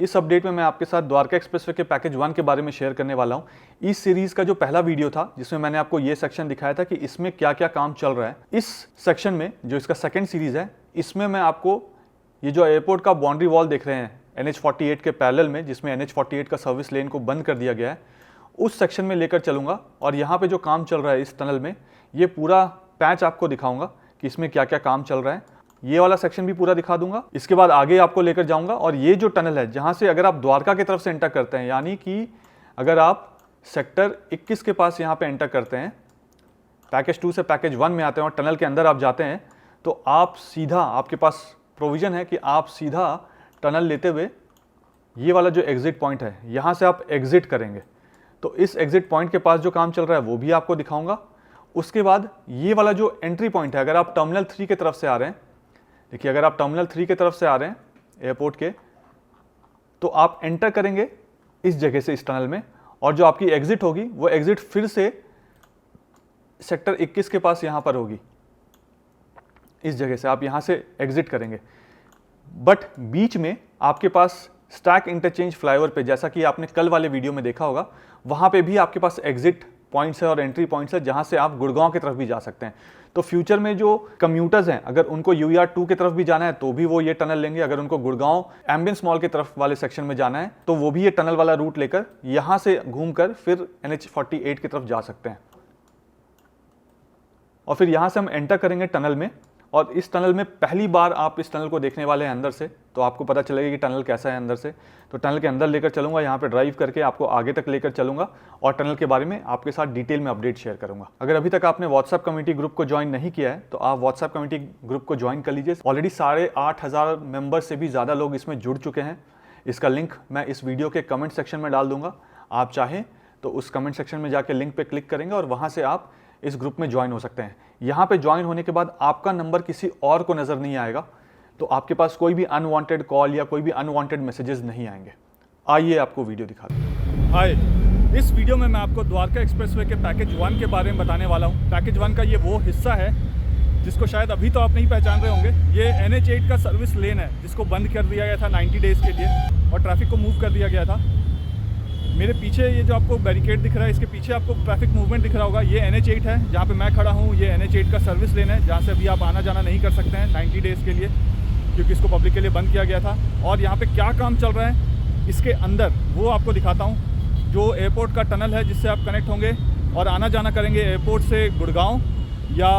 इस अपडेट में मैं आपके साथ द्वारका एक्सप्रेसवे के पैकेज 1 के बारे में शेयर करने वाला हूँ। इस सीरीज़ का जो पहला वीडियो था जिसमें मैंने आपको ये सेक्शन दिखाया था कि इसमें क्या क्या काम चल रहा है, इस सेक्शन में जो इसका सेकंड सीरीज़ है, इसमें मैं आपको ये जो एयरपोर्ट का बाउंड्री वॉल देख रहे हैं NH48 के पैरेलल में, जिसमें NH48 का सर्विस लेन को बंद कर दिया गया है, उस सेक्शन में लेकर चलूँगा और यहाँ पे जो काम चल रहा है इस टनल में, ये पूरा पैच आपको दिखाऊंगा कि इसमें क्या क्या काम चल रहा है। ये वाला सेक्शन भी पूरा दिखा दूंगा। इसके बाद आगे आपको लेकर जाऊंगा और ये जो टनल है जहाँ से अगर आप द्वारका की तरफ से एंटर करते हैं, यानी कि अगर आप सेक्टर 21 के पास यहाँ पे एंटर करते हैं, पैकेज 2 से पैकेज 1 में आते हैं और टनल के अंदर आप जाते हैं, तो आप सीधा, आपके पास प्रोविज़न है कि आप सीधा टनल लेते हुए ये वाला जो एग्ज़िट पॉइंट है यहाँ से आप एग्ज़िट करेंगे। तो इस एग्ज़िट पॉइंट के पास जो काम चल रहा है वो भी आपको दिखाऊंगा। उसके बाद ये वाला जो एंट्री पॉइंट है, अगर आप टर्मिनल 3 की तरफ से आ रहे हैं, देखिए अगर आप टर्मिनल 3 की तरफ से आ रहे हैं एयरपोर्ट के, तो आप एंटर करेंगे इस जगह से इस टनल में, और जो आपकी एग्ज़िट होगी वो एग्ज़िट फिर से सेक्टर 21 के पास यहाँ पर होगी। इस जगह से आप यहाँ से एग्ज़िट करेंगे, बट बीच में आपके पास स्टैक इंटरचेंज फ्लाईओवर पे, जैसा कि आपने कल वाले वीडियो में देखा होगा, वहाँ पे भी आपके पास एग्ज़िट पॉइंट्स है और एंट्री पॉइंट्स है जहाँ से आप गुड़गांव की तरफ भी जा सकते हैं। तो फ्यूचर में जो कम्यूटर्स हैं, अगर उनको UER 2 की तरफ भी जाना है तो भी वो ये टनल लेंगे। अगर उनको गुड़गांव एम्बियंस मॉल की तरफ वाले सेक्शन में जाना है तो वो भी ये टनल वाला रूट लेकर यहाँ से घूमकर फिर NH48 की तरफ जा सकते हैं। और फिर यहाँ से हम एंटर करेंगे टनल में, और इस टनल में पहली बार आप इस टनल को देखने वाले हैं अंदर से, तो आपको पता चलेगा कि टनल कैसा है अंदर से। तो टनल के अंदर लेकर चलूँगा, यहाँ पे ड्राइव करके आपको आगे तक लेकर चलूँगा और टनल के बारे में आपके साथ डिटेल में अपडेट शेयर करूँगा। अगर अभी तक आपने व्हाट्सएप कम्युनिटी ग्रुप को ज्वाइन नहीं किया है तो आप व्हाट्सएप कम्युनिटी ग्रुप को ज्वाइन कर लीजिए। ऑलरेडी 8,500 मेंबर से भी ज़्यादा लोग इसमें जुड़ चुके हैं। इसका लिंक मैं इस वीडियो के कमेंट सेक्शन में डाल दूँगा। आप चाहें तो उस कमेंट सेक्शन में जाकर लिंक पर क्लिक करेंगे और वहाँ से आप इस ग्रुप में ज्वाइन हो सकते हैं। यहाँ पे ज्वाइन होने के बाद आपका नंबर किसी और को नज़र नहीं आएगा, तो आपके पास कोई भी अनवांटेड कॉल या कोई भी अनवांटेड मैसेजेस नहीं आएंगे। आइए आपको वीडियो दिखा दूँ। हाय, इस वीडियो में मैं आपको द्वारका एक्सप्रेसवे के पैकेज 1 के बारे में बताने वाला हूँ। पैकेज 1 का ये वो हिस्सा है जिसको शायद अभी तो आप नहीं पहचान रहे होंगे। ये NH8 का सर्विस लेन है जिसको बंद कर दिया गया था 90 डेज़ के लिए और ट्रैफिक को मूव कर दिया गया था। मेरे पीछे ये जो आपको बैरिकेड दिख रहा है, इसके पीछे आपको ट्रैफिक मूवमेंट दिख रहा होगा। ये NH8 है जहाँ पे मैं खड़ा हूँ। ये NH8 का सर्विस लेन है जहाँ से अभी आप आना जाना नहीं कर सकते हैं 90 डेज़ के लिए, क्योंकि इसको पब्लिक के लिए बंद किया गया था। और यहाँ पे क्या काम चल रहा है इसके अंदर वो आपको दिखाता हूँ। जो एयरपोर्ट का टनल है जिससे आप कनेक्ट होंगे और आना जाना करेंगे एयरपोर्ट से गुड़गांव या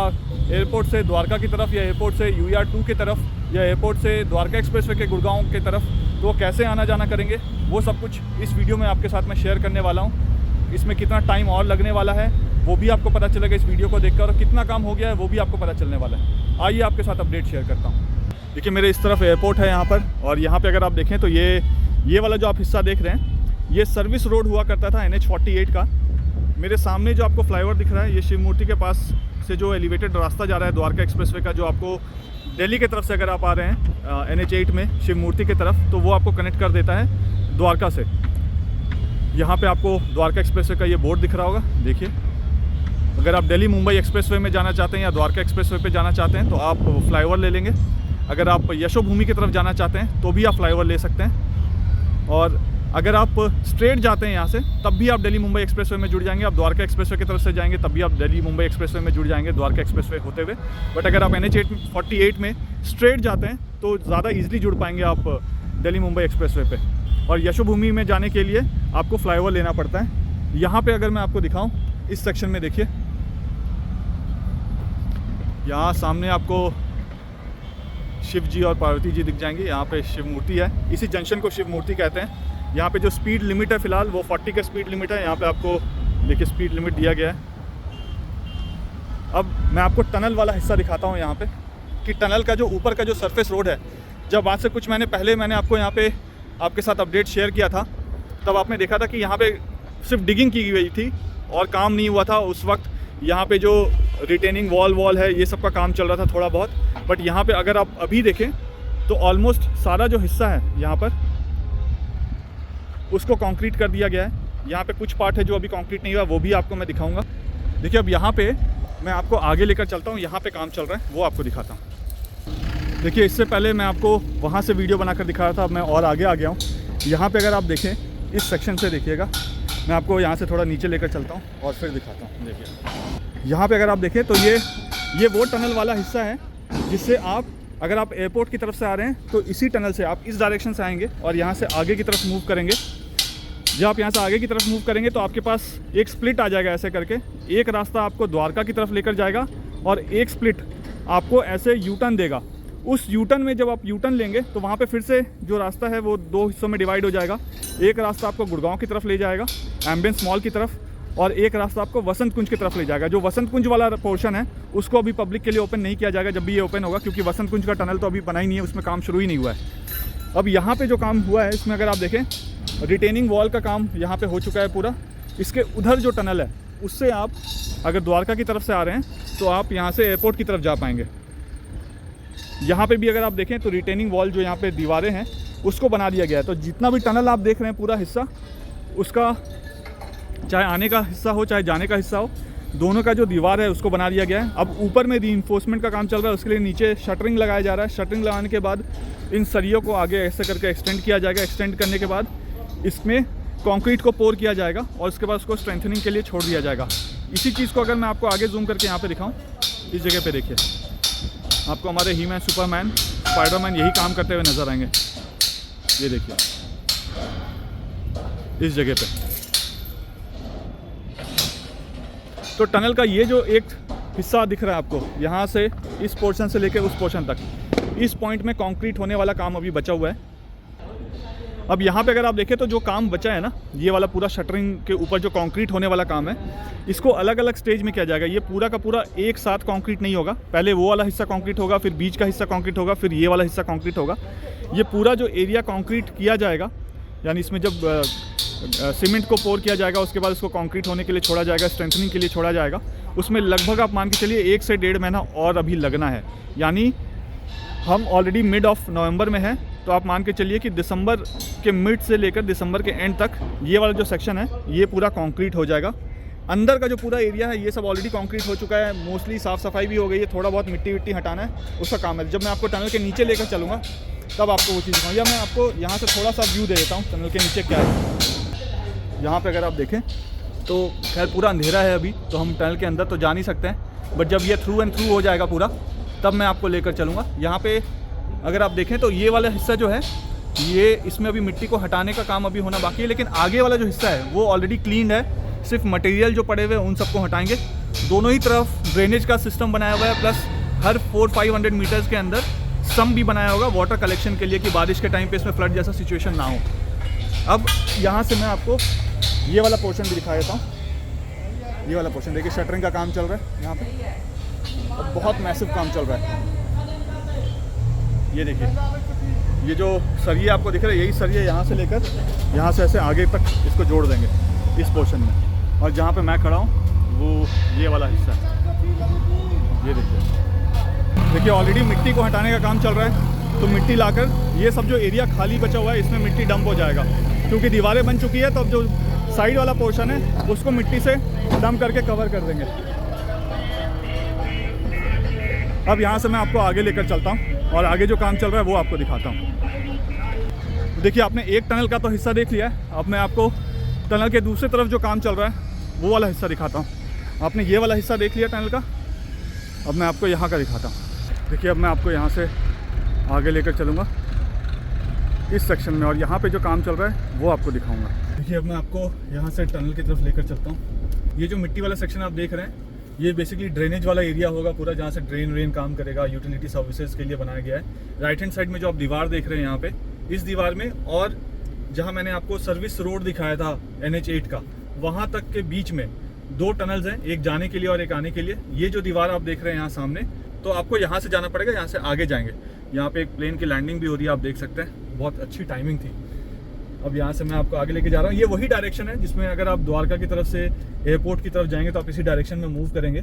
एयरपोर्ट से द्वारका की तरफ या एयरपोर्ट से UER 2 की तरफ या एयरपोर्ट से द्वारका एक्सप्रेसवे के गुड़गांव की तरफ, तो वो कैसे आना जाना करेंगे वो सब कुछ इस वीडियो में आपके साथ मैं शेयर करने वाला हूँ। इसमें कितना टाइम और लगने वाला है वो भी आपको पता चलेगा इस वीडियो को देखकर, और कितना काम हो गया है वो भी आपको पता चलने वाला है। आइए आपके साथ अपडेट शेयर करता हूँ। देखिए मेरे इस तरफ एयरपोर्ट है यहाँ पर, और यहाँ पर अगर आप देखें तो ये वाला जो आप हिस्सा देख रहे हैं ये सर्विस रोड हुआ करता था NH48 का। मेरे सामने जो आपको फ्लाईओवर दिख रहा है ये शिव मूर्ति के पास से जो एलिवेटेड रास्ता जा रहा है द्वारका एक्सप्रेसवे का, जो आपको दिल्ली की तरफ से अगर आप आ रहे हैं NH8 में शिव मूर्ति की तरफ, तो वो आपको कनेक्ट कर देता है द्वारका से। यहाँ पे आपको द्वारका एक्सप्रेसवे का ये बोर्ड दिख रहा होगा, देखिए। अगर आप दिल्ली मुंबई एक्सप्रेसवे में जाना चाहते हैं या द्वारका एक्सप्रेसवे पे जाना चाहते हैं तो आप फ्लाईओवर ले लेंगे। अगर आप यशोभूमि की तरफ जाना चाहते हैं तो भी आप फ्लाईओवर ले सकते हैं, और अगर आप स्ट्रेट जाते हैं यहाँ से तब भी आप दिल्ली मुंबई एक्सप्रेसवे में जुड़ जाएंगे। आप द्वारका एक्सप्रेसवे की तरफ से जाएंगे तब भी आप दिल्ली मुंबई एक्सप्रेसवे में जुड़ जाएंगे द्वारका एक्सप्रेसवे होते हुए। बट अगर आप NH48 में स्ट्रेट जाते हैं तो ज़्यादा ईजिली जुड़ पाएंगे आप दिल्ली मुंबई एक्सप्रेसवे पे। और यशोभूमि में जाने के लिए आपको फ्लाईओवर लेना पड़ता है। यहाँ पर अगर मैं आपको दिखाऊँ, इस सेक्शन में देखिए, यहाँ सामने आपको शिव जी और पार्वती जी दिख जाएंगे। यहाँ पे शिव मूर्ति है, इसी जंक्शन को शिव मूर्ति कहते हैं। यहाँ पे जो स्पीड लिमिट है फ़िलहाल वो 40 का स्पीड लिमिट है। यहाँ पे आपको देखिए स्पीड लिमिट दिया गया है। अब मैं आपको टनल वाला हिस्सा दिखाता हूँ यहाँ पे, कि टनल का जो ऊपर का जो सरफेस रोड है, जब आज से कुछ महीने पहले मैंने आपको यहाँ पे आपके साथ अपडेट शेयर किया था, तब आपने देखा था कि यहाँ पे सिर्फ डिगिंग की गई थी और काम नहीं हुआ था उस वक्त। यहाँ पे जो रिटेनिंग वॉल है ये सब का काम चल रहा था थोड़ा बहुत, बट यहाँ पे अगर आप अभी देखें तो ऑलमोस्ट सारा जो हिस्सा है यहाँ पर उसको कंक्रीट कर दिया गया है। यहाँ पे कुछ पार्ट है जो अभी कंक्रीट नहीं हुआ, वो भी आपको मैं दिखाऊंगा। देखिए अब यहाँ पे मैं आपको आगे लेकर चलता हूँ, यहाँ पे काम चल रहा है वो आपको दिखाता हूँ। देखिए इससे पहले मैं आपको वहाँ से वीडियो बनाकर दिखा रहा था, अब मैं और आगे आ गया हूँ। यहाँ पे अगर आप देखें इस सेक्शन से देखिएगा, मैं आपको यहाँ से थोड़ा नीचे लेकर चलता हूँ और फिर दिखाता हूँ। देखिए यहाँ पे अगर आप देखें तो ये वो टनल वाला हिस्सा है जिससे आप, अगर आप एयरपोर्ट की तरफ से आ रहे हैं तो इसी टनल से आप इस डायरेक्शन से आएंगे और यहाँ से आगे की तरफ मूव करेंगे। जब आप यहाँ से आगे की तरफ मूव करेंगे तो आपके पास एक स्प्लिट आ जाएगा ऐसे करके। एक रास्ता आपको द्वारका की तरफ लेकर जाएगा और एक स्प्लिट आपको ऐसे यू टर्न देगा। उस यू टर्न में जब आप यू टर्न लेंगे तो वहाँ पे फिर से जो रास्ता है वो दो हिस्सों में डिवाइड हो जाएगा। एक रास्ता आपको गुड़गांव की तरफ ले जाएगा, एम्बियंस मॉल की तरफ, और एक रास्ता आपको वसंत कुंज की तरफ ले जाएगा। जो वसंत कुंज वाला पोर्शन है उसको अभी पब्लिक के लिए ओपन नहीं किया जाएगा जब भी ये ओपन होगा, क्योंकि वसंत कुंज का टनल तो अभी बना ही नहीं है, उसमें काम शुरू ही नहीं हुआ है। अब यहाँ पे जो काम हुआ है इसमें अगर आप देखें, रिटेनिंग वॉल का काम यहाँ पे हो चुका है पूरा। इसके उधर जो टनल है उससे आप अगर द्वारका की तरफ से आ रहे हैं तो आप यहाँ से एयरपोर्ट की तरफ जा पाएंगे। यहाँ पे भी अगर आप देखें तो रिटेनिंग वॉल जो यहाँ पे दीवारें हैं उसको बना दिया गया है। तो जितना भी टनल आप देख रहे हैं पूरा हिस्सा, उसका चाहे आने का हिस्सा हो चाहे जाने का हिस्सा हो, दोनों का जो दीवार है उसको बना दिया गया है। अब ऊपर में रीइंफोर्समेंट का काम चल रहा है, उसके लिए नीचे शटरिंग लगाया जा रहा है। शटरिंग लगाने के बाद इन सरियों को आगे ऐसे करके एक्सटेंड किया जाएगा। एक्सटेंड करने के बाद इसमें कंक्रीट को पोर किया जाएगा और उसके बाद उसको स्ट्रेंथनिंग के लिए छोड़ दिया जाएगा। इसी चीज़ को अगर मैं आपको आगे जूम करके यहाँ पे दिखाऊं, इस जगह पे देखिए, आपको हमारे ही मैन, सुपरमैन, स्पाइडरमैन यही काम करते हुए नजर आएंगे। ये देखिए इस जगह पे। तो टनल का ये जो एक हिस्सा दिख रहा है आपको, यहाँ से इस पोर्शन से लेकर उस पोर्शन तक, इस पॉइंट में कंक्रीट होने वाला काम अभी बचा हुआ है। अब यहाँ पे अगर आप देखें तो जो काम बचा है ना, ये वाला पूरा शटरिंग के ऊपर जो कंक्रीट होने वाला काम है, इसको अलग अलग स्टेज में किया जाएगा। ये पूरा का पूरा एक साथ कंक्रीट नहीं होगा। पहले वो वाला हिस्सा कंक्रीट होगा, फिर बीच का हिस्सा कंक्रीट होगा, फिर ये वाला हिस्सा कंक्रीट होगा। ये पूरा जो एरिया कंक्रीट किया जाएगा, यानी इसमें जब सीमेंट को पोर किया जाएगा उसके बाद उसको कंक्रीट होने के लिए छोड़ा जाएगा, स्ट्रेंथनिंग के लिए छोड़ा जाएगा, उसमें लगभग आप मान के चलिए 1 से 1.5 महीना और अभी लगना है। यानी हम ऑलरेडी मिड ऑफ नवंबर में हैं, तो आप मान के चलिए कि दिसंबर के मिड से लेकर दिसंबर के एंड तक ये वाला जो सेक्शन है ये पूरा कंक्रीट हो जाएगा। अंदर का जो पूरा एरिया है ये सब ऑलरेडी कंक्रीट हो चुका है, मोस्टली साफ़ सफाई भी हो गई है, थोड़ा बहुत मिट्टी विट्टी हटाना है, उसका काम है। जब मैं आपको टनल के नीचे लेकर चलूँगा तब आपको वो चीज़ दिखाऊँ। या मैं आपको यहाँ से थोड़ा सा व्यू दे देता हूँ टनल के नीचे क्या है। यहाँ पर अगर आप देखें तो खैर पूरा अंधेरा है अभी, तो हम टनल के अंदर तो जा नहीं सकते हैं, बट जब ये थ्रू एंड थ्रू हो जाएगा पूरा तब मैं आपको लेकर चलूँगा। यहाँ पे अगर आप देखें तो ये वाला हिस्सा जो है, ये इसमें अभी मिट्टी को हटाने का काम अभी होना बाकी है, लेकिन आगे वाला जो हिस्सा है वो ऑलरेडी क्लीन है। सिर्फ मटेरियल जो पड़े हुए हैं उन सबको हटाएंगे। दोनों ही तरफ ड्रेनेज का सिस्टम बनाया हुआ है, प्लस हर 400-500 मीटर्स के अंदर सम भी बनाया होगा वाटर कलेक्शन के लिए, कि बारिश के टाइम पे इसमें फ्लड जैसा सिचुएशन ना हो। अब यहाँ से मैं आपको ये वाला पोर्शन भी दिखा देता हूँ। ये वाला पोर्शन देखिए, शटरिंग का काम चल रहा है यहाँ पे, और बहुत मैसिव काम चल रहा है। ये देखिए, ये जो सरिये आपको दिख रहे हैं, यही सरिये यहाँ से लेकर यहाँ से ऐसे आगे तक इसको जोड़ देंगे इस पोर्शन में। और जहाँ पे मैं खड़ा हूँ वो ये वाला हिस्सा है। ये देखिए ऑलरेडी मिट्टी को हटाने का काम चल रहा है, तो मिट्टी लाकर ये सब जो एरिया खाली बचा हुआ है इसमें मिट्टी डंप हो जाएगा, क्योंकि दीवारें बन चुकी है। तो अब जो साइड वाला पोर्शन है उसको मिट्टी से डंप करके कवर कर देंगे। अब यहाँ से मैं आपको आगे लेकर चलता हूँ और आगे जो काम चल रहा है वो आपको दिखाता हूँ। देखिए, आपने एक टनल का तो हिस्सा देख लिया है, अब मैं आपको टनल के दूसरी तरफ जो काम चल रहा है वो वाला हिस्सा दिखाता हूँ। आपने ये वाला हिस्सा देख लिया टनल का, अब मैं आपको यहाँ का दिखाता हूँ। देखिए, अब मैं आपको यहाँ से आगे लेकर चलूँगा इस सेक्शन में, और यहाँ पे जो काम चल रहा है वो आपको दिखाऊँगा। देखिए, अब मैं आपको यहाँ से टनल की तरफ लेकर चलता हूँ। ये जो मिट्टी वाला सेक्शन आप देख रहे हैं, ये बेसिकली ड्रेनेज वाला एरिया होगा पूरा, जहाँ से ड्रेन काम करेगा, यूटिलिटी सर्विसेज के लिए बनाया गया है। राइट हैंड साइड में जो आप दीवार देख रहे हैं यहाँ पे, इस दीवार में और जहाँ मैंने आपको सर्विस रोड दिखाया था NH8 का, वहाँ तक के बीच में 2 टनल्स हैं, एक जाने के लिए और एक आने के लिए। ये जो दीवार आप देख रहे हैं यहाँ सामने, तो आपको यहाँ से जाना पड़ेगा, यहाँ से आगे जाएंगे। यहाँ पे एक प्लेन की लैंडिंग भी हो रही है, आप देख सकते हैं, बहुत अच्छी टाइमिंग थी। अब यहाँ से मैं आपको आगे लेके जा रहा हूँ। ये वही डायरेक्शन है जिसमें अगर आप द्वारका की तरफ से एयरपोर्ट की तरफ जाएंगे तो आप इसी डायरेक्शन में मूव करेंगे।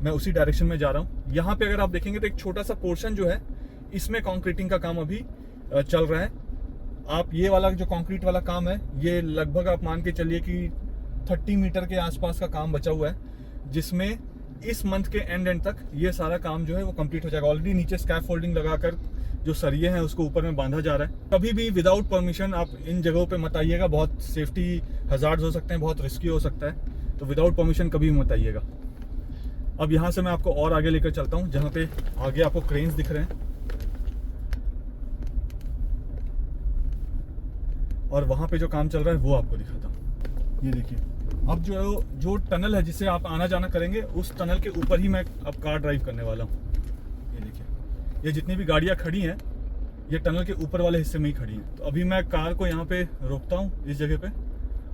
मैं उसी डायरेक्शन में जा रहा हूँ। यहाँ पे अगर आप देखेंगे तो एक छोटा सा पोर्शन जो है, इसमें कंक्रीटिंग का काम अभी चल रहा है। आप ये वाला जो कंक्रीट वाला काम है, ये लगभग आप मान के चलिए कि 30 मीटर के आसपास का काम बचा हुआ है, जिसमें इस मंथ के एंड तक ये सारा काम जो है वो कंप्लीट हो जाएगा। ऑलरेडी नीचे स्कैफोल्डिंग लगाकर जो सरिये हैं उसको ऊपर में बांधा जा रहा है। कभी भी विदाउट परमिशन आप इन जगहों पे मत आइएगा, बहुत सेफ्टी हजार्ड्स हो सकते हैं, बहुत रिस्की हो सकता है, तो विदाउट परमिशन कभी मत आइएगा। अब यहाँ से मैं आपको और आगे लेकर चलता हूँ, जहाँ पे आगे आपको क्रेन्स दिख रहे हैं और वहाँ पे जो काम चल रहा है वो आपको दिखाता हूँ। ये देखिए, अब जो टनल है जिससे आप आना जाना करेंगे, उस टनल के ऊपर ही मैं अब कार ड्राइव करने वाला हूँ। ये देखिए, ये जितनी भी गाड़ियाँ खड़ी हैं ये टनल के ऊपर वाले हिस्से में ही खड़ी हैं। तो अभी मैं कार को यहाँ पे रोकता हूँ इस जगह पे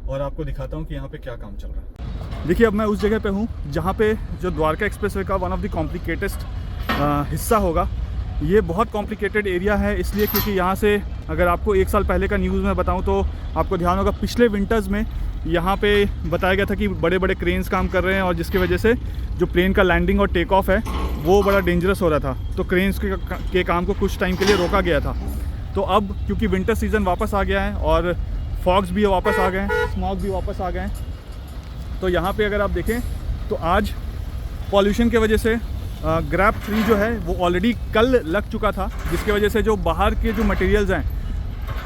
और आपको दिखाता हूँ कि यहाँ पे क्या काम चल रहा है। देखिए, अब मैं उस जगह पे हूँ जहाँ पे जो द्वारका एक्सप्रेसवे का वन ऑफ द कॉम्प्लिकेटेस्ट हिस्सा होगा। ये बहुत कॉम्प्लिकेटेड एरिया है इसलिए क्योंकि यहाँ से अगर आपको 1 साल पहले का न्यूज़ में बताऊँ तो आपको ध्यान होगा, पिछले विंटर्स में यहाँ पे बताया गया था कि बड़े बड़े क्रेन्स काम कर रहे हैं और जिसकी वजह से जो प्लेन का लैंडिंग और टेक ऑफ है वो बड़ा डेंजरस हो रहा था। तो क्रेन्स के काम को कुछ टाइम के लिए रोका गया था। तो अब क्योंकि विंटर सीज़न वापस आ गया है और फॉग्स भी वापस आ गए हैं, स्मॉग भी वापस आ गए हैं, तो यहाँ पे अगर आप देखें तो आज पॉल्यूशन के वजह से ग्रैप 3 जो है वो ऑलरेडी कल लग चुका था, जिसकी वजह से जो बाहर के जो मटेरियल्स हैं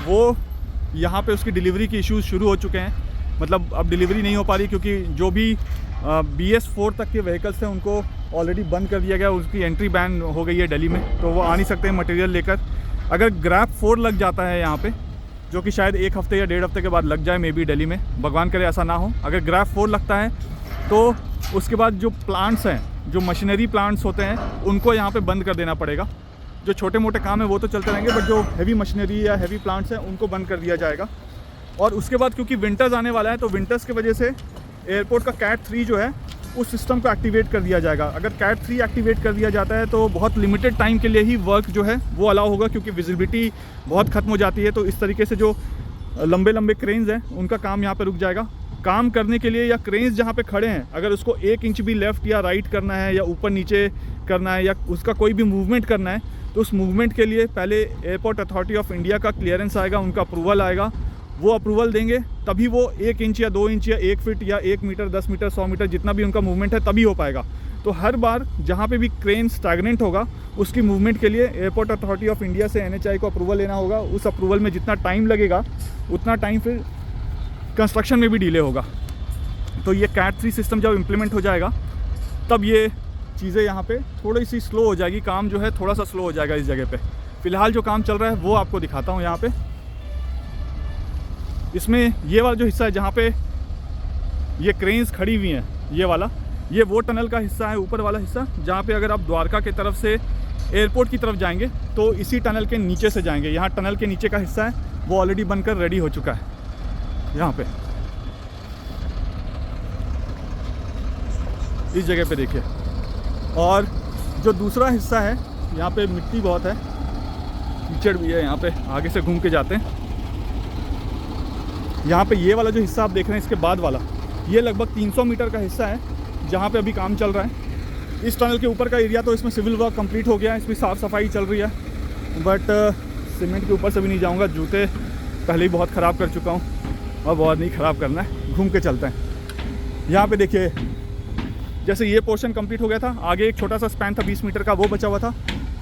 वो यहाँ पे उसकी डिलीवरी के इश्यूज शुरू हो चुके हैं। मतलब अब डिलीवरी नहीं हो पा रही क्योंकि जो भी BS4 तक के व्हीकल्स थे उनको ऑलरेडी बंद कर दिया गया, उसकी एंट्री बैन हो गई है दिल्ली में, तो वो आ नहीं सकते हैं मटेरियल लेकर। अगर ग्रैप 4 लग जाता है यहाँ पे, जो कि शायद 1 हफ्ते या 1.5 हफ्ते के बाद लग जाए मे बी दिल्ली में, भगवान करे ऐसा ना हो। अगर ग्रैप 4 लगता है तो उसके बाद जो प्लांट्स हैं, जो मशीनरी प्लांट्स होते हैं, उनको यहाँ पे बंद कर देना पड़ेगा। जो छोटे मोटे काम है वो तो चलते रहेंगे, बट जो हैवी मशीनरी या हैवी प्लांट्स हैं उनको बंद कर दिया जाएगा। और उसके बाद क्योंकि विंटर्स आने वाला है तो विंटर्स की वजह से एयरपोर्ट का कैट 3 जो है उस सिस्टम को एक्टिवेट कर दिया जाएगा। अगर कैट 3 एक्टिवेट कर दिया जाता है तो बहुत लिमिटेड टाइम के लिए ही वर्क जो है वो अलाउ होगा, क्योंकि विजिबिलिटी बहुत ख़त्म हो जाती है। तो इस तरीके से जो लंबे लंबे क्रेन्स हैं उनका काम यहाँ पे रुक जाएगा। काम करने के लिए या क्रेन्स जहाँ पे खड़े हैं, अगर उसको 1 इंच भी लेफ़्ट या राइट करना है या ऊपर नीचे करना है या उसका कोई भी मूवमेंट करना है, तो उस मूवमेंट के लिए पहले एयरपोर्ट अथॉरिटी ऑफ इंडिया का क्लियरेंस आएगा, उनका अप्रूवल आएगा। वो अप्रूवल देंगे तभी वो 1 इंच या 2 इंच या 1 फीट या 1 मीटर 10 मीटर 100 मीटर जितना भी उनका मूवमेंट है तभी हो पाएगा। तो हर बार जहाँ पे भी क्रेन स्टैग्नेंट होगा उसकी मूवमेंट के लिए एयरपोर्ट अथॉरिटी ऑफ इंडिया से NHAI को अप्रूवल लेना होगा। उस अप्रूवल में जितना टाइम लगेगा उतना टाइम फिर कंस्ट्रक्शन में भी डिले होगा। तो ये कैट 3 सिस्टम जब इम्प्लीमेंट हो जाएगा तब ये चीज़ें यहाँ पे थोड़ी सी स्लो हो जाएगी, काम जो है थोड़ा सा स्लो हो जाएगा इस जगह पे। फ़िलहाल जो काम चल रहा है वो आपको दिखाता हूँ यहाँ पे। इसमें ये वाला जो हिस्सा है जहाँ पे ये क्रेन्स खड़ी हुई हैं, ये वाला, ये वो टनल का हिस्सा है, ऊपर वाला हिस्सा, जहाँ पे अगर आप द्वारका की तरफ से एयरपोर्ट की तरफ जाएंगे तो इसी टनल के नीचे से जाएंगे। यहाँ टनल के नीचे का हिस्सा है वो ऑलरेडी बनकर रेडी हो चुका है। यहाँ पे इस जगह पे देखिए। और जो दूसरा हिस्सा है यहाँ पे मिट्टी बहुत है, कीचड़ भी है, यहाँ पे आगे से घूम के जाते हैं। यहाँ पे ये वाला जो हिस्सा आप देख रहे हैं इसके बाद वाला, ये लगभग 300 मीटर का हिस्सा है जहाँ पे अभी काम चल रहा है। इस टनल के ऊपर का एरिया तो इसमें सिविल वर्क कंप्लीट हो गया है, इसमें साफ़ सफाई चल रही है, बट सीमेंट के ऊपर से भी नहीं जाऊँगा, जूते पहले ही बहुत ख़राब कर चुका हूँ और बहुत नहीं ख़राब करना है। घूम के चलते हैं। यहाँ पे देखिए, जैसे ये पोर्शन कंप्लीट हो गया था, आगे एक छोटा सा स्पैन था 20 मीटर का, वो बचा हुआ था।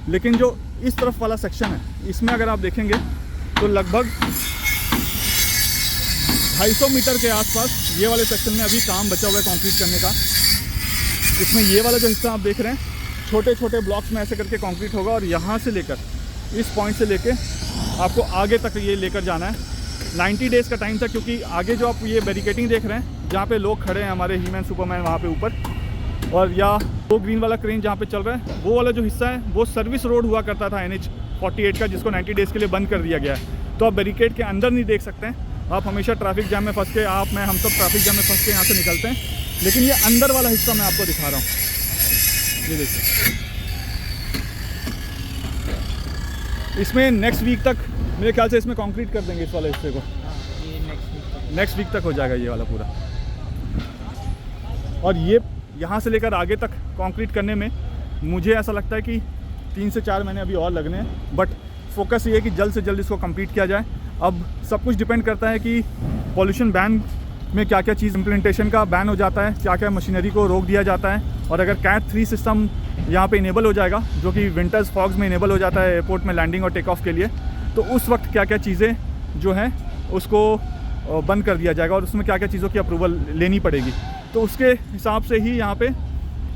लेकिन जो इस तरफ वाला सेक्शन है इसमें अगर आप देखेंगे तो लगभग 250 मीटर के आसपास ये वाले सेक्शन में अभी काम बचा हुआ है कंक्रीट करने का। इसमें ये वाला जो हिस्सा आप देख रहे हैं छोटे छोटे ब्लॉक्स में ऐसे करके कंक्रीट होगा और यहाँ से लेकर इस पॉइंट से लेके आपको आगे तक ये लेकर जाना है। 90 डेज़ का टाइम था, क्योंकि आगे जो आप ये बैरिकेडिंग देख रहे हैं जहाँ पे लोग खड़े हैं हमारे हीमैन सुपरमैन वहाँ पे ऊपर, और या वो ग्रीन वाला क्रेन जहाँ पे चल रहा है वो वाला जो हिस्सा है वो सर्विस रोड हुआ करता था NH 48 का, जिसको 90 डेज़ के लिए बंद कर दिया गया है। तो आप बैरिकेड के अंदर नहीं देख सकते हैं, आप हमेशा ट्रैफिक जाम में फंस के, हम सब ट्रैफिक जाम में फंस के यहाँ से निकलते हैं। लेकिन ये अंदर वाला हिस्सा मैं आपको दिखा रहा हूँ, ये देखिए। इसमें नेक्स्ट वीक तक मेरे ख्याल से इसमें कंक्रीट कर देंगे इस वाले हिस्से को। नेक्स्ट वीक तक हो जाएगा ये वाला पूरा। और ये यहाँ से लेकर आगे तक कंक्रीट करने में मुझे ऐसा लगता है कि 3 से 4 महीने अभी और लगने हैं, बट फोकस ये है कि जल्द से जल्द इसको कंप्लीट किया जाए। अब सब कुछ डिपेंड करता है कि पॉल्यूशन बैन में क्या क्या चीज़ इम्प्लीमेंटेशन का बैन हो जाता है, क्या क्या मशीनरी को रोक दिया जाता है, और अगर कैट 3 सिस्टम यहाँ पे इनेबल हो जाएगा, जो कि विंटर्स फॉग्स में इनेबल हो जाता है एयरपोर्ट में लैंडिंग और टेक ऑफ के लिए। तो उस वक्त क्या क्या चीज़ें जो हैं उसको बंद कर दिया जाएगा और उसमें क्या क्या चीज़ों की अप्रूवल लेनी पड़ेगी, तो उसके हिसाब से ही यहाँ पे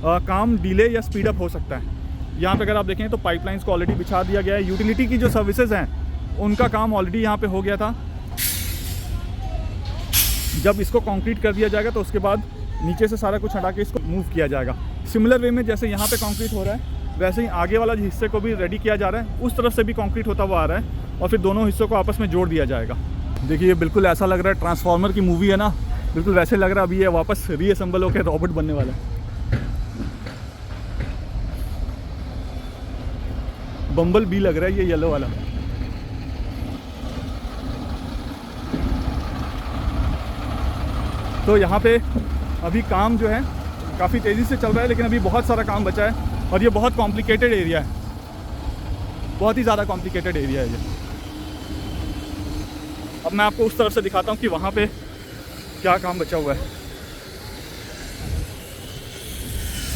काम डिले या स्पीड अप हो सकता है। यहाँ पे अगर आप देखें तो पाइपलाइंस को ऑलरेडी बिछा दिया गया है। यूटिलिटी की जो सर्विसेज हैं उनका काम ऑलरेडी यहाँ पे हो गया था। जब इसको कंक्रीट कर दिया जाएगा तो उसके बाद नीचे से सारा कुछ हटा के इसको मूव किया जाएगा। सिमिलर वे में जैसे यहाँ पे कंक्रीट हो रहा है वैसे ही आगे वाला हिस्से को भी रेडी किया जा रहा है, उस तरफ से भी कंक्रीट होता हुआ आ रहा है और फिर दोनों हिस्सों को आपस में जोड़ दिया जाएगा। देखिए ये बिल्कुल ऐसा लग रहा है ट्रांसफार्मर की मूवी है ना, बिल्कुल वैसे लग रहा है। अभी ये वापस रीअसेंबल होकर रॉबोट बनने वाला है। बम्बल बी लग रहा है ये येलो वाला। तो यहाँ पे अभी काम जो है काफ़ी तेज़ी से चल रहा है, लेकिन अभी बहुत सारा काम बचा है और ये बहुत कॉम्प्लिकेटेड एरिया है, बहुत ही ज़्यादा कॉम्प्लिकेटेड एरिया है ये। अब मैं आपको उस तरफ से दिखाता हूँ कि वहाँ पे क्या काम बचा हुआ है।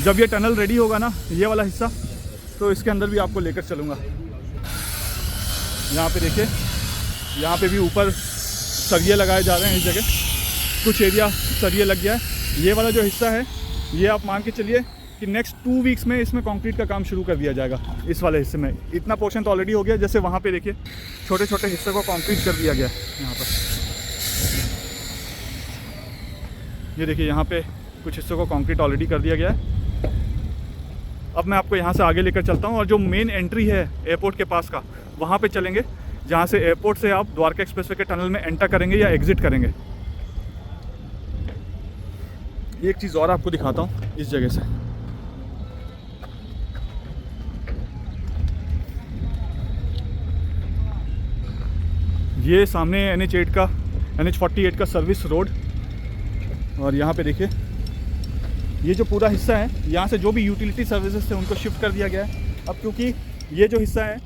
जब ये टनल रेडी होगा ना, ये वाला हिस्सा, तो इसके अंदर भी आपको लेकर चलूँगा। यहाँ पे देखिए, यहाँ पे भी ऊपर सरिये लगाए जा रहे हैं। इस जगह कुछ एरिया सरिये लग गया है। ये वाला जो हिस्सा है ये आप मान के चलिए कि नेक्स्ट 2 वीक्स में इसमें कंक्रीट का काम शुरू कर दिया जाएगा। इस वाले हिस्से में इतना पोर्शन तो ऑलरेडी हो गया। जैसे वहाँ पे देखिए छोटे छोटे हिस्से को कंक्रीट कर दिया गया है। यहाँ पर ये देखिए, यहाँ पे कुछ हिस्सों को कंक्रीट ऑलरेडी कर दिया गया है। अब मैं आपको यहाँ से आगे लेकर चलता हूँ और जो मेन एंट्री है एयरपोर्ट के पास का, वहाँ पे चलेंगे, जहाँ से एयरपोर्ट से आप द्वारका एक्सप्रेसवे के टनल में एंटर करेंगे या एग्जिट करेंगे। एक चीज़ और आपको दिखाता हूँ इस जगह से। ये सामने NH8 का NH48 का सर्विस रोड, और यहाँ पे देखिए ये जो पूरा हिस्सा है, यहाँ से जो भी यूटिलिटी सर्विसेज थे उनको शिफ्ट कर दिया गया है। अब क्योंकि ये जो हिस्सा है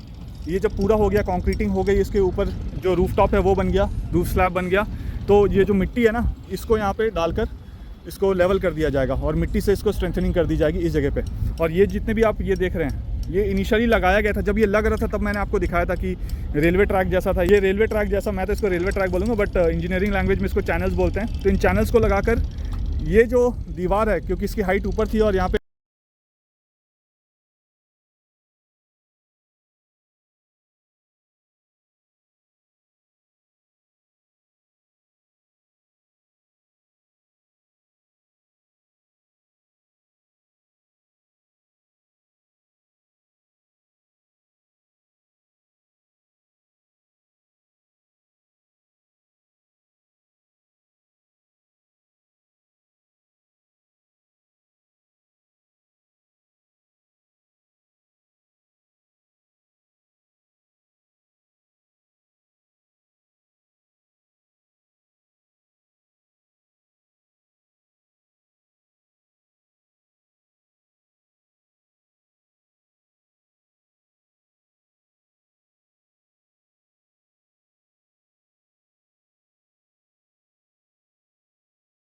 ये जब पूरा हो गया, कंक्रीटिंग हो गई, इसके ऊपर जो रूफ टॉप है वो बन गया, रूफ स्लैब बन गया, तो ये जो मिट्टी है ना, इसको यहाँ पे डालकर इसको लेवल कर दिया जाएगा और मिट्टी से इसको स्ट्रेंथनिंग कर दी जाएगी इस जगह पे। और ये जितने भी आप ये देख रहे हैं, ये इनिशियली लगाया गया था। जब ये लग रहा था तब मैंने आपको दिखाया था कि रेलवे ट्रैक जैसा था। ये रेलवे ट्रैक जैसा, मैं तो इसको रेलवे ट्रैक बोलूँगा, बट इंजीनियरिंग लैंग्वेज में इसको चैनल्स बोलते हैं। तो इन चैनल्स को लगाकर ये जो दीवार है, क्योंकि इसकी हाइट ऊपर थी और यहाँ पे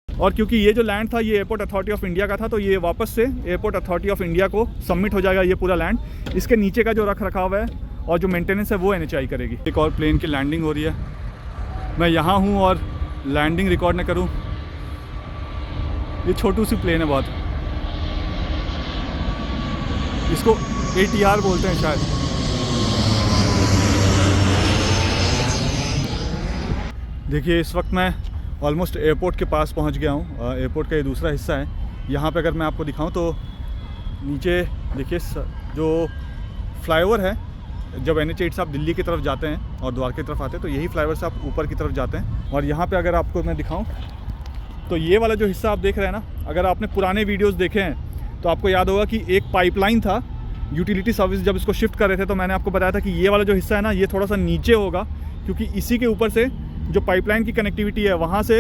और क्योंकि ये जो लैंड था ये एयरपोर्ट अथॉरिटी ऑफ इंडिया का था, तो ये वापस से एयरपोर्ट अथॉरिटी ऑफ इंडिया को सबमिट हो जाएगा ये पूरा लैंड। इसके नीचे का जो रख रखाव है और जो मेंटेनेंस है वो NHAI करेगी। एक और प्लेन की लैंडिंग हो रही है, मैं यहाँ हूँ और लैंडिंग रिकॉर्ड न करूँ, ये छोटू सी प्लेन है बहुत, इसको ATR बोलते हैं शायद। देखिए इस वक्त मैं ऑलमोस्ट एयरपोर्ट के पास पहुंच गया हूं। एयरपोर्ट का ये दूसरा हिस्सा है। यहाँ पे अगर मैं आपको दिखाऊं तो नीचे देखिए जो फ्लाईओवर है, जब NH8 से आप दिल्ली की तरफ जाते हैं और द्वारका की तरफ आते हैं तो यही फ्लाईओवर से आप ऊपर की तरफ जाते हैं। और यहाँ पे अगर आपको मैं दिखाऊं तो ये वाला जो हिस्सा आप देख रहे हैं ना, अगर आपने पुराने वीडियोज़ देखे हैं तो आपको याद होगा कि एक पाइपलाइन था यूटिलिटी सर्विस। जब इसको शिफ्ट कर रहे थे तो मैंने आपको बताया था कि ये वाला जो हिस्सा है ना, ये थोड़ा सा नीचे होगा, क्योंकि इसी के ऊपर से जो पाइपलाइन की कनेक्टिविटी है वहाँ से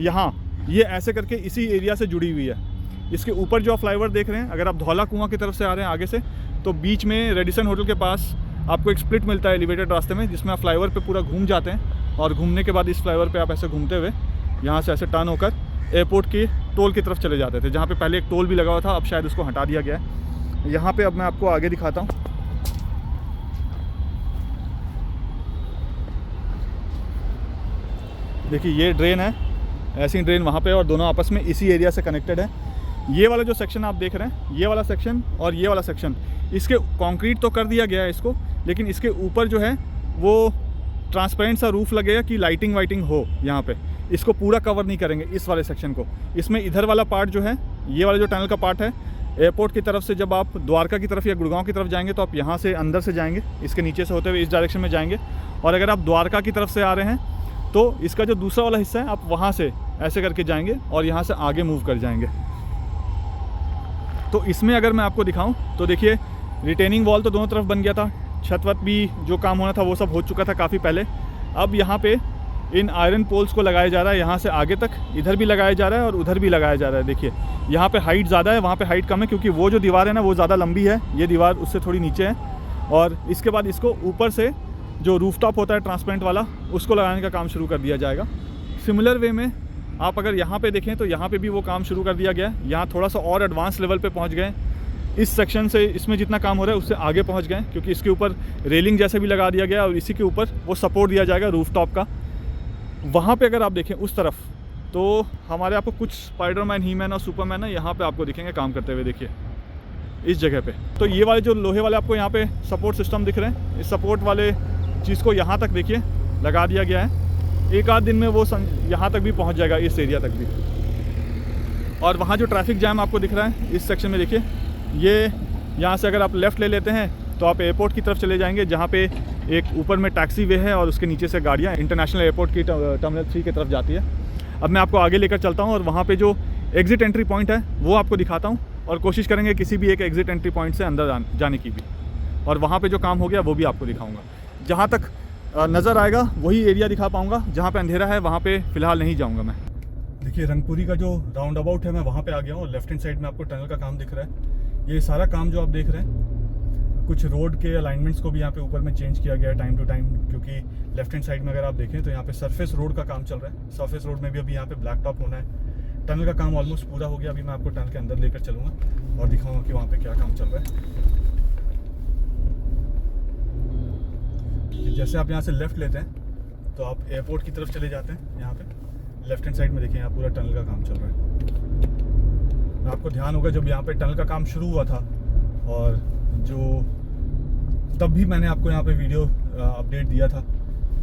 यहाँ, ये ऐसे करके इसी एरिया से जुड़ी हुई है। इसके ऊपर जो आप फ्लाईओवर देख रहे हैं, अगर आप धौला कुआं की तरफ से आ रहे हैं आगे से, तो बीच में रेडिसन होटल के पास आपको एक स्प्लिट मिलता है एलिवेटेड रास्ते में, जिसमें आप फ्लाईओवर पे पूरा घूम जाते हैं और घूमने के बाद इस फ्लाईओवर पे आप ऐसे घूमते हुए यहाँ से ऐसे टर्न होकर एयरपोर्ट के टोल की तरफ चले जाते थे, जहाँ पे पहले एक टोल भी लगा हुआ था, अब शायद उसको हटा दिया गया है। यहाँ पे अब मैं आपको आगे दिखाता हूँ। देखिए ये ड्रेन है, ऐसी ड्रेन वहाँ पे, और दोनों आपस में इसी एरिया से कनेक्टेड है। ये वाला जो सेक्शन आप देख रहे हैं, ये वाला सेक्शन और ये वाला सेक्शन, इसके कंक्रीट तो कर दिया गया है इसको, लेकिन इसके ऊपर जो है वो ट्रांसपेरेंट सा रूफ लगेगा कि लाइटिंग वाइटिंग हो यहाँ पे। इसको पूरा कवर नहीं करेंगे इस वाले सेक्शन को। इसमें इधर वाला पार्ट जो है, ये वाला जो टनल का पार्ट है, एयरपोर्ट की तरफ से जब आप द्वारका की तरफ या गुड़गांव की तरफ जाएंगे तो आप यहाँ से अंदर से जाएंगे, इसके नीचे से होते हुए इस डायरेक्शन में जाएंगे। और अगर आप द्वारका की तरफ से आ रहे हैं तो इसका जो दूसरा वाला हिस्सा है, आप वहाँ से ऐसे करके जाएंगे और यहाँ से आगे मूव कर जाएंगे। तो इसमें अगर मैं आपको दिखाऊं तो देखिए, रिटेनिंग वॉल तो दोनों तरफ बन गया था, छत वत भी जो काम होना था वो सब हो चुका था काफ़ी पहले। अब यहाँ पे इन आयरन पोल्स को लगाया जा रहा है, यहाँ से आगे तक, इधर भी लगाया जा रहा है और उधर भी लगाया जा रहा है। देखिए यहाँ पे हाइट ज़्यादा है, वहाँ पे हाइट कम है, क्योंकि वो जो दीवार है ना वो ज़्यादा लंबी है, ये दीवार उससे थोड़ी नीचे है। और इसके बाद इसको ऊपर से जो रूफटॉप होता है ट्रांसपेरेंट वाला, उसको लगाने का काम शुरू कर दिया जाएगा। सिमिलर वे में आप अगर यहाँ पे देखें तो यहाँ पे भी वो काम शुरू कर दिया गया है। यहाँ थोड़ा सा और एडवांस लेवल पे पहुँच गए, इस सेक्शन से इसमें जितना काम हो रहा है उससे आगे पहुँच गए, क्योंकि इसके ऊपर रेलिंग जैसे भी लगा दिया गया और इसी के ऊपर वो सपोर्ट दिया जाएगा रूफटॉप का। वहाँ पे अगर आप देखें उस तरफ, तो हमारे आपको कुछ स्पाइडरमैन, हीमैन और सुपरमैन है यहाँ पे आपको दिखेंगे काम करते हुए। देखिए इस जगह पे, तो ये वाले जो लोहे वाले आपको यहाँ पे सपोर्ट सिस्टम दिख रहे हैं, इस सपोर्ट वाले चीज़ को यहाँ तक देखिए लगा दिया गया है। एक आध दिन में वो यहाँ तक भी पहुँच जाएगा, इस एरिया तक भी। और वहाँ जो ट्रैफिक जैम आपको दिख रहा है इस सेक्शन में, देखिए ये यहाँ से अगर आप लेफ़्ट ले लेते हैं तो आप एयरपोर्ट की तरफ चले जाएंगे, जहाँ पे एक ऊपर में टैक्सी वे है और उसके नीचे से गाड़ियाँ इंटरनेशनल एयरपोर्ट की टर्मिनल 3 की तरफ जाती है। अब मैं आपको आगे लेकर चलता हूँ और वहाँ पे जो एग्ज़िट एंट्री पॉइंट है वो आपको दिखाता हूँ, और कोशिश करेंगे किसी भी एक एग्ज़िट एंट्री पॉइंट से अंदर जाने की भी। और वहाँ पे जो काम हो गया वो भी आपको दिखाऊँगा। जहाँ तक नज़र आएगा वही एरिया दिखा पाऊँगा, जहाँ पे अंधेरा है वहाँ पे फ़िलहाल नहीं जाऊँगा मैं। देखिए रंगपुरी का जो राउंड अबाउट है, मैं वहाँ पे आ गया हूँ। लेफ्ट हैंड साइड में आपको टनल का काम दिख रहा है। ये सारा काम जो आप देख रहे हैं, कुछ रोड के अलाइनमेंट्स को भी यहाँ पे ऊपर में चेंज किया गया है टाइम टू टाइम, क्योंकि लेफ्ट हैंड साइड में अगर आप देखें तो यहाँ पे सरफेस रोड का काम चल रहा है। सरफेस रोड में भी अभी यहाँ पे ब्लैक टॉप होना है। टनल का काम ऑलमोस्ट पूरा हो गया। अभी मैं आपको टनल के अंदर लेकर चलूँगा और दिखाऊँगा कि वहाँ पे क्या काम चल रहा है। जैसे आप यहाँ से लेफ़्ट लेते हैं तो आप एयरपोर्ट की तरफ चले जाते हैं। यहाँ पे लेफ्ट हैंड साइड में देखिए, यहाँ पूरा टनल का काम चल रहा है। आपको ध्यान होगा जब यहाँ पे टनल का काम शुरू हुआ था, और जो तब भी मैंने आपको यहाँ पे वीडियो अपडेट दिया था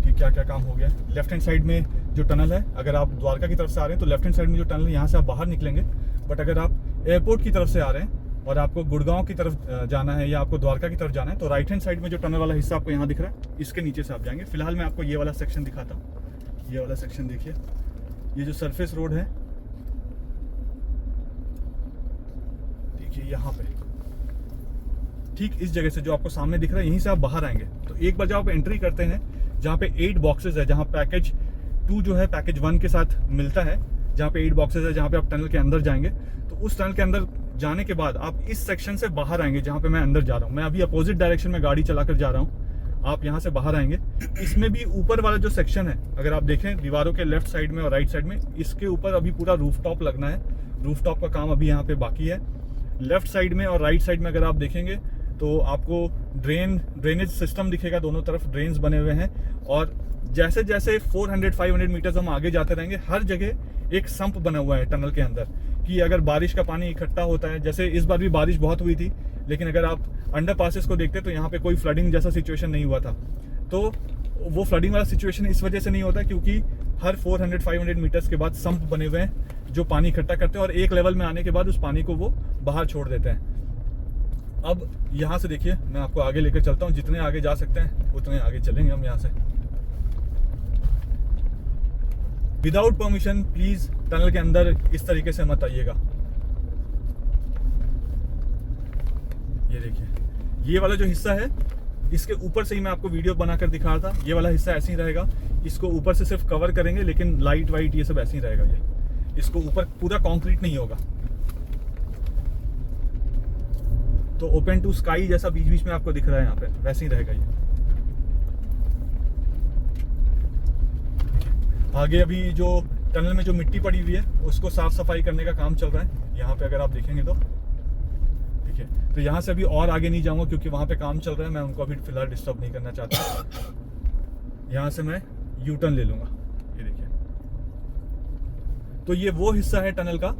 कि क्या क्या काम हो गया। लेफ्ट हैंड साइड में जो टनल है, अगर आप द्वारका की तरफ से आ रहे हैं तो लेफ्ट हैंड साइड में जो टनल है यहाँ से आप बाहर निकलेंगे। बट अगर आप एयरपोर्ट की तरफ से आ रहे हैं और आपको गुड़गांव की तरफ जाना है या आपको द्वारका की तरफ जाना है, तो राइट हैंड साइड में जो टनल वाला हिस्सा आपको यहाँ दिख रहा है, इसके नीचे से आप जाएंगे। फिलहाल मैं आपको ये वाला सेक्शन दिखाता हूँ। ये वाला सेक्शन देखिए, ये जो सरफेस रोड है, देखिए यहाँ पे ठीक इस जगह से जो आपको सामने दिख रहा है, यहीं से आप बाहर आएंगे। तो एक बार जब आप एंट्री करते हैं, जहाँ पे 8 बॉक्सेस है, जहाँ पैकेज 2 जो है पैकेज 1 के साथ मिलता है, जहाँ पे 8 बॉक्सेस है, जहाँ पे आप टनल के अंदर जाएंगे, तो उस टनल के अंदर जाने के बाद आप इस सेक्शन से बाहर आएंगे जहाँ पे मैं अंदर जा रहा हूँ। मैं अभी अपोजिट डायरेक्शन में गाड़ी चलाकर जा रहा हूँ, आप यहाँ से बाहर आएंगे। इसमें भी ऊपर वाला जो सेक्शन है, अगर आप देखें दीवारों के लेफ्ट साइड में और राइट साइड में, इसके ऊपर अभी पूरा रूफटॉप लगना है। रूफटॉप का काम अभी यहाँ पे बाकी है। लेफ्ट साइड में और राइट साइड में अगर आप देखेंगे तो आपको ड्रेनेज सिस्टम दिखेगा, दोनों तरफ ड्रेन्स बने हुए हैं। और जैसे जैसे 400-500 मीटर्स हम आगे जाते रहेंगे, हर जगह एक संप बना हुआ है टनल के अंदर, कि अगर बारिश का पानी इकट्ठा होता है, जैसे इस बार भी बारिश बहुत हुई थी, लेकिन अगर आप अंडर पासेस को देखते तो यहाँ पे कोई फ्लडिंग जैसा सिचुएशन नहीं हुआ था। तो वो फ्लडिंग वाला सिचुएशन इस वजह से नहीं होता क्योंकि हर 400-500 मीटर्स के बाद संप बने हुए हैं जो पानी इकट्ठा करते हैं, और एक लेवल में आने के बाद उस पानी को वो बाहर छोड़ देते हैं। अब यहाँ से देखिए, मैं आपको आगे लेकर चलता हूँ। जितने आगे जा सकते हैं उतने आगे चलेंगे हम यहाँ से। विदाउट परमिशन प्लीज टनल के अंदर इस तरीके से मत आइएगा। ये देखिए, ये वाला जो हिस्सा है, इसके ऊपर से ही मैं आपको वीडियो बनाकर दिखा रहा था। ये वाला हिस्सा ऐसे ही रहेगा, इसको ऊपर से सिर्फ कवर करेंगे, लेकिन लाइट वाइट ये सब ऐसे ही रहेगा। ये इसको ऊपर पूरा कंक्रीट नहीं होगा, तो ओपन टू स्काई जैसा बीच बीच में आपको दिख रहा है यहाँ पे, वैसे ही रहेगा ये। आगे अभी जो टनल में जो मिट्टी पड़ी हुई है उसको साफ सफाई करने का काम चल रहा है। यहाँ पे अगर आप देखेंगे तो देखिए, देखिए, तो यहाँ से अभी और आगे नहीं जाऊँगा क्योंकि वहाँ पे काम चल रहा है, मैं उनको अभी फिलहाल डिस्टर्ब नहीं करना चाहता। यहाँ से मैं यू टर्न ले लूँगा। ये देखिए, तो ये वो हिस्सा है टनल का,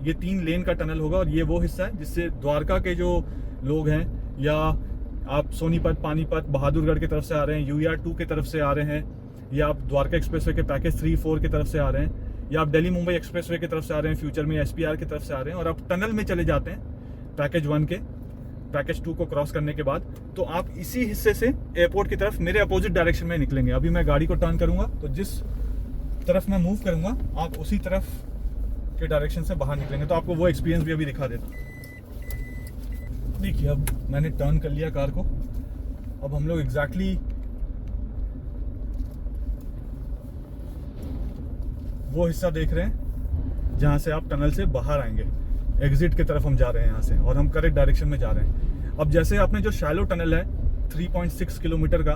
ये 3 लेन का टनल होगा और ये वो हिस्सा है जिससे द्वारका के जो लोग हैं, या आप सोनीपत, पानीपत, बहादुरगढ़ की तरफ से आ रहे हैं, UER2 की तरफ से आ रहे हैं, या आप द्वारका एक्सप्रेसवे के पैकेज 3-4 की तरफ से आ रहे हैं, या आप दिल्ली मुंबई एक्सप्रेसवे की तरफ से आ रहे हैं, फ्यूचर में SPR की तरफ से आ रहे हैं, और आप टनल में चले जाते हैं पैकेज 1 के, पैकेज 2 को क्रॉस करने के बाद, तो आप इसी हिस्से से एयरपोर्ट की तरफ मेरे अपोजिट डायरेक्शन में निकलेंगे। अभी मैं गाड़ी को टर्न करूंगा तो जिस तरफ मैं मूव करूंगा आप उसी तरफ के डायरेक्शन से बाहर निकलेंगे, तो आपको वो एक्सपीरियंस भी अभी दिखा देता हूँ। देखिए, अब मैंने टर्न कर लिया कार को, अब हम लोग एग्जैक्टली वो हिस्सा देख रहे हैं जहां से आप टनल से बाहर आएंगे। एग्जिट की तरफ हम जा रहे हैं यहाँ से, और हम करेक्ट डायरेक्शन में जा रहे हैं। अब जैसे आपने जो शैलो टनल है 3.6 किलोमीटर का,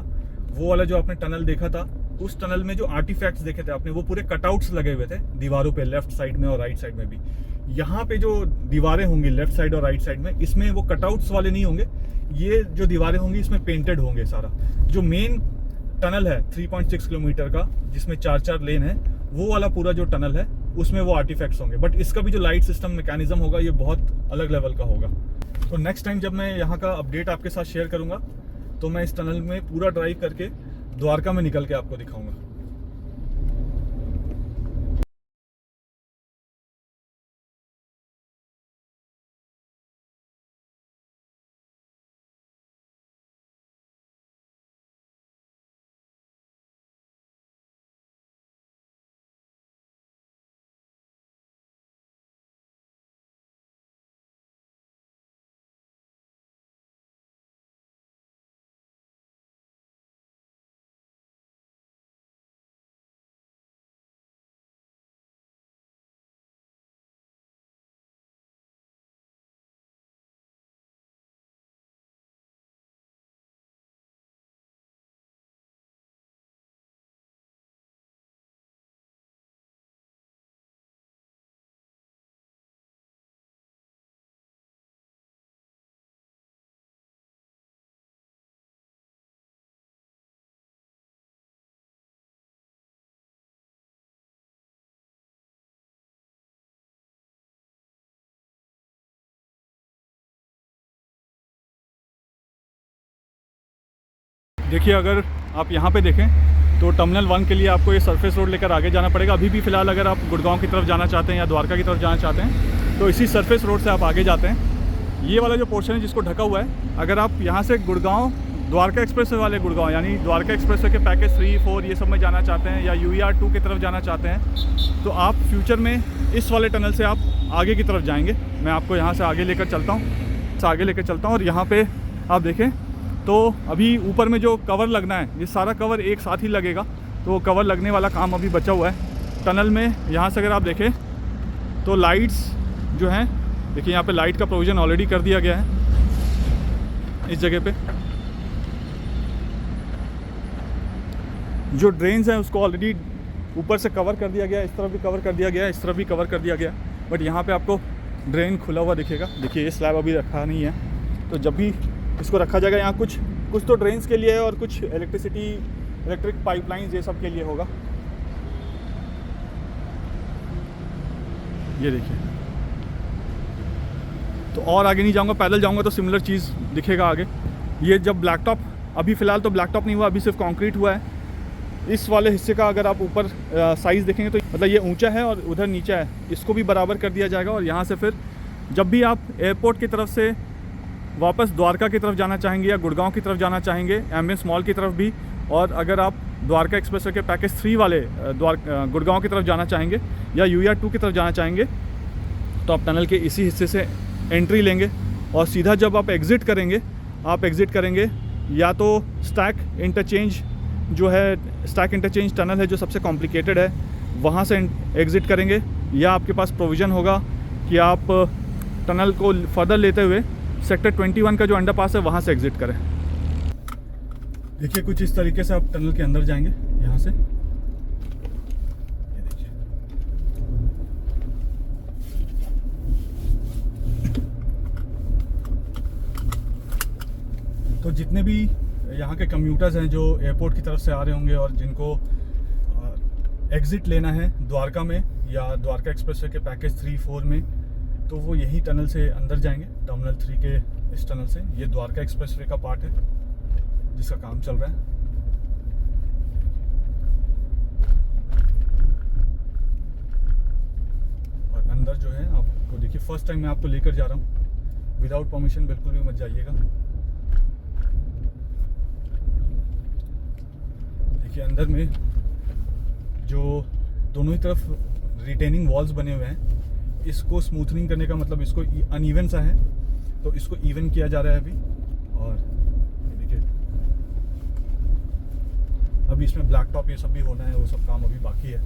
वो वाला जो आपने टनल देखा था, उस टनल में जो आर्टिफैक्ट्स देखे थे आपने, वो पूरे कटआउट्स लगे हुए थे दीवारों पे, लेफ्ट साइड में और राइट साइड में भी। यहाँ पे जो दीवारें होंगी लेफ्ट साइड और राइट साइड में, इसमें वो कटआउट्स वाले नहीं होंगे, ये जो दीवारें होंगी इसमें पेंटेड होंगे सारा। जो मेन टनल है 3.6 किलोमीटर का, जिसमें 4-4 लेन है, वो वाला पूरा जो टनल है उसमें वो आर्टिफैक्ट्स होंगे, बट इसका भी जो लाइट सिस्टम मैकेनिज्म होगा ये बहुत अलग लेवल का होगा। तो नेक्स्ट टाइम जब मैं यहाँ का अपडेट आपके साथ शेयर करूँगा तो मैं इस टनल में पूरा ड्राइव करके द्वारका में निकल के आपको दिखाऊंगा। देखिए, अगर आप यहाँ पे देखें तो टर्मिनल 1 के लिए आपको ये सरफेस रोड लेकर आगे जाना पड़ेगा। अभी भी फ़िलहाल अगर आप गुड़गांव की तरफ जाना चाहते हैं या द्वारका की तरफ जाना चाहते हैं तो इसी सरफेस रोड से आप आगे जाते हैं। ये वाला जो पोर्शन है जिसको ढका हुआ है, अगर आप यहाँ से गुड़गांव द्वारका एक्सप्रेस वाले गुड़गांव, यानी द्वारका एक्सप्रेस के पैकेज 3-4 ये सब में जाना चाहते हैं, या UER2 की तरफ जाना चाहते हैं, तो आप फ्यूचर में इस वाले टनल से आप आगे की तरफ जाएंगे। मैं आपको यहाँ से आगे लेकर चलता हूँ, और यहाँ पे आप देखें तो अभी ऊपर में जो कवर लगना है, ये सारा कवर एक साथ ही लगेगा, तो कवर लगने वाला काम अभी बचा हुआ है टनल में। यहाँ से अगर आप देखें तो लाइट्स जो हैं, देखिए यहाँ पे लाइट का प्रोविज़न ऑलरेडी कर दिया गया है इस जगह पे। जो ड्रेन्स हैं उसको ऑलरेडी ऊपर से कवर कर दिया गया है, इस तरफ भी कवर कर दिया गया है, इस तरफ भी कवर कर दिया गया है, बट यहाँ पे आपको ड्रेन खुला हुआ दिखेगा। देखिए, ये स्लैब अभी रखा नहीं है, तो जब भी इसको रखा जाएगा, यहाँ कुछ तो ड्रेन्स के लिए है और कुछ इलेक्ट्रिक पाइपलाइंस ये सब के लिए होगा। ये देखिए, तो और आगे नहीं जाऊँगा, पैदल जाऊँगा तो सिमिलर चीज़ दिखेगा आगे। ये जब ब्लैक टॉप, अभी फ़िलहाल तो ब्लैक टॉप नहीं हुआ, अभी सिर्फ कंक्रीट हुआ है। इस वाले हिस्से का अगर आप ऊपर साइज़ देखेंगे तो मतलब ये ऊंचा है और उधर नीचा है, इसको भी बराबर कर दिया जाएगा। और यहाँ से फिर जब भी आप एयरपोर्ट की तरफ से वापस द्वारका की तरफ जाना चाहेंगे या गुड़गांव की तरफ जाना चाहेंगे, एम्बियंस मॉल की तरफ भी, और अगर आप द्वारका एक्सप्रेसवे के पैकेज 3 वाले गुड़गांव की तरफ जाना चाहेंगे या UER2 की तरफ जाना चाहेंगे, तो आप टनल के इसी हिस्से से एंट्री लेंगे और सीधा जब आप एग्ज़िट करेंगे या तो स्टैक इंटरचेंज जो है, स्टैक इंटरचेंज टनल है जो सबसे कॉम्प्लिकेटेड है, वहाँ से एग्ज़िट करेंगे, या आपके पास प्रोविज़न होगा कि आप टनल को फर्दर लेते हुए सेक्टर 21 का जो अंडरपास है वहाँ से एग्ज़िट करें। देखिए, कुछ इस तरीके से आप टनल के अंदर जाएंगे यहाँ से। ये देखिए, जितने भी यहाँ के कम्यूटर्स हैं जो एयरपोर्ट की तरफ से आ रहे होंगे और जिनको एग्ज़िट लेना है द्वारका में या द्वारका एक्सप्रेसवे के पैकेज 3-4 में, तो वो यही टनल से अंदर जाएंगे, टर्मिनल 3 के इस टनल से। ये द्वारका एक्सप्रेसवे का पार्ट है जिसका काम चल रहा है। और अंदर जो है आपको देखिए, फर्स्ट टाइम मैं आपको लेकर जा रहा हूँ, विदाउट परमिशन बिल्कुल भी मत जाइएगा। देखिए अंदर में जो दोनों ही तरफ रिटेनिंग वॉल्स बने हुए हैं, इसको स्मूथनिंग करने का मतलब, इसको अनइवन सा है तो इसको इवन किया जा रहा है अभी। और देखिए अभी इसमें ब्लैक टॉप ये सब भी होना है, वो सब काम अभी बाकी है,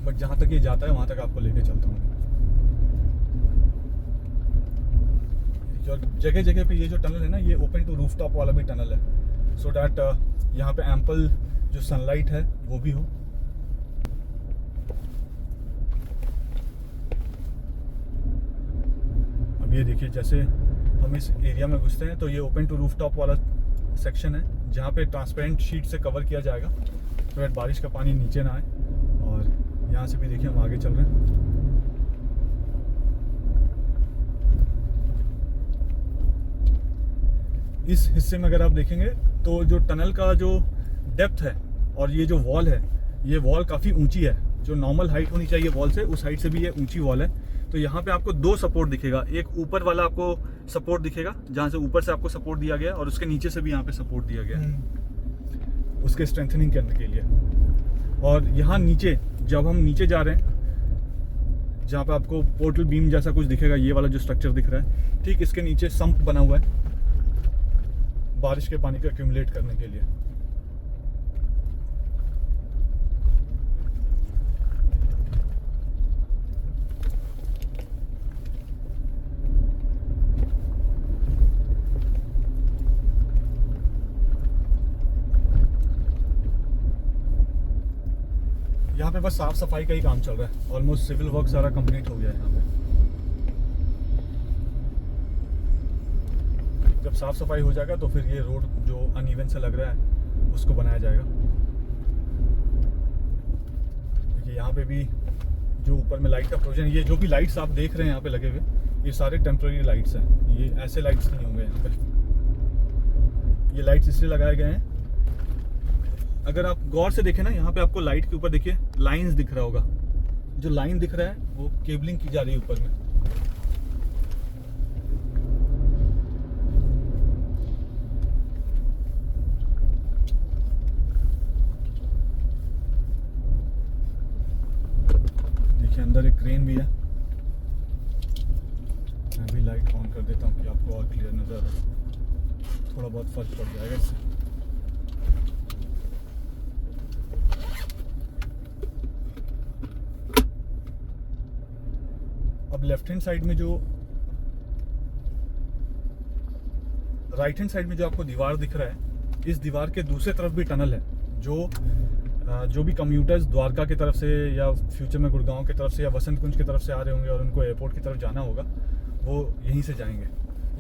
बट जहाँ तक ये जाता है वहाँ तक आपको लेके चलता हूँ। और जगह जगह पे ये जो टनल है ना, ये ओपन टू रूफटॉप वाला भी टनल है, सो डैट यहाँ पे एम्पल जो सनलाइट है वो भी हो। अब ये देखिए, जैसे हम इस एरिया में घुसते हैं तो ये ओपन टू रूफटॉप वाला सेक्शन है जहाँ पे ट्रांसपेरेंट शीट से कवर किया जाएगा तो so बारिश का पानी नीचे ना आए। और यहाँ से भी देखिए हम आगे चल रहे हैं। इस हिस्से में अगर आप देखेंगे तो जो टनल का जो डेप्थ है और ये जो वॉल है, ये वॉल काफ़ी ऊंची है। जो नॉर्मल हाइट होनी चाहिए वॉल से, उस हाइट से भी ये ऊंची वॉल है। तो यहाँ पे आपको 2 सपोर्ट दिखेगा, एक ऊपर वाला आपको सपोर्ट दिखेगा जहाँ से ऊपर से आपको सपोर्ट दिया गया, और उसके नीचे से भी यहाँ पे सपोर्ट दिया गया है उसके स्ट्रेंथनिंग करने के लिए। और यहाँ नीचे जब हम नीचे जा रहे हैं, जहाँ पे आपको पोर्टल बीम जैसा कुछ दिखेगा, ये वाला जो स्ट्रक्चर दिख रहा है, ठीक इसके नीचे सम्प बना हुआ है बारिश के पानी को एक्यूमुलेट करने के लिए। यहाँ पे बस साफ सफाई का ही काम चल रहा है, ऑलमोस्ट सिविल वर्क सारा कंप्लीट हो गया है यहाँ पे। जब साफ सफाई हो जाएगा तो फिर ये रोड जो अनइवन सा लग रहा है उसको बनाया जाएगा। देखिए यहाँ पे भी जो ऊपर में लाइट का प्रोविजन, ये जो भी लाइट्स आप देख रहे हैं यहाँ पे लगे हुए, ये सारे टेम्पररी लाइट्स हैं, ये ऐसे लाइट्स नहीं होंगे यहाँ पे। ये लाइट्स इसलिए लगाए गए हैं, अगर आप गौर से देखें ना, यहाँ पे आपको लाइट के ऊपर देखिए लाइंस दिख रहा होगा, जो लाइन दिख रहा है वो केबलिंग की जा रही है ऊपर में। देखिए अंदर एक क्रेन भी है, मैं भी लाइट ऑन कर देता हूँ कि आपको और क्लियर नजर आए, थोड़ा बहुत फर्क पड़ जाएगा इससे। अब लेफ्ट हैंड साइड में जो, राइट हैंड साइड में जो आपको दीवार दिख रहा है, इस दीवार के दूसरे तरफ भी टनल है। जो भी कम्यूटर्स द्वारका की तरफ से या फ्यूचर में गुड़गांव की तरफ से या वसंत कुंज की तरफ से आ रहे होंगे और उनको एयरपोर्ट की तरफ जाना होगा, वो यहीं से जाएंगे,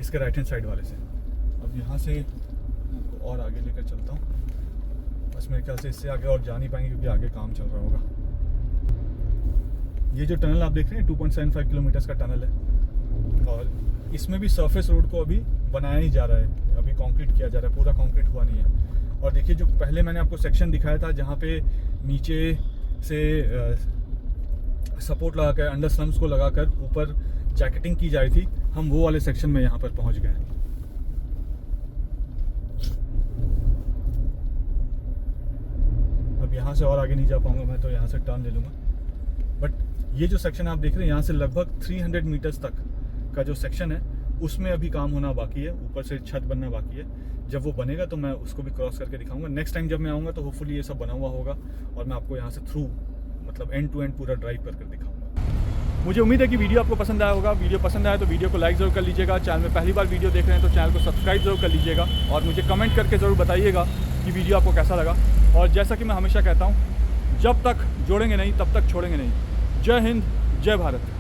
इसके राइट हैंड साइड वाले से। अब यहाँ से आपको और आगे लेकर चलता हूँ, बस मेरे ख्याल से इससे आगे और जा नहीं पाएंगे क्योंकि आगे काम चल रहा होगा। ये जो टनल आप देख रहे हैं 2.75 किलोमीटर का टनल है, और इसमें भी सरफेस रोड को अभी बनाया ही जा रहा है, अभी कंक्रीट किया जा रहा है, पूरा कंक्रीट हुआ नहीं है। और देखिए जो पहले मैंने आपको सेक्शन दिखाया था जहाँ पे नीचे से सपोर्ट लगाकर अंडर स्लम्स को लगाकर ऊपर जैकेटिंग की जा रही थी, हम वो वाले सेक्शन में यहाँ पर पहुँच गए हैं। अब यहाँ से और आगे नहीं जा पाऊंगा मैं, तो यहाँ से टर्न ले लूँगा। बट ये जो सेक्शन आप देख रहे हैं, यहाँ से लगभग 300 मीटर्स तक का जो सेक्शन है उसमें अभी काम होना बाकी है, ऊपर से छत बनना बाकी है। जब वो बनेगा तो मैं उसको भी क्रॉस करके दिखाऊंगा। नेक्स्ट टाइम जब मैं आऊँगा तो होपफुली ये सब बना हुआ होगा और मैं आपको यहाँ से थ्रू मतलब एंड टू एंड पूरा ड्राइव करके दिखाऊंगा। मुझे उम्मीद है कि वीडियो आपको पसंद आया होगा। वीडियो पसंद आया तो वीडियो को लाइक ज़रूर कर लीजिएगा। चैनल में पहली बार वीडियो देख रहे हैं तो चैनल को सब्सक्राइब जरूर कर लीजिएगा और मुझे कमेंट करके ज़रूर बताइएगा कि वीडियो आपको कैसा लगा। और जैसा कि मैं हमेशा कहता हूँ, जब तक जोड़ेंगे नहीं तब तक छोड़ेंगे नहीं। जय हिंद, जय भारत।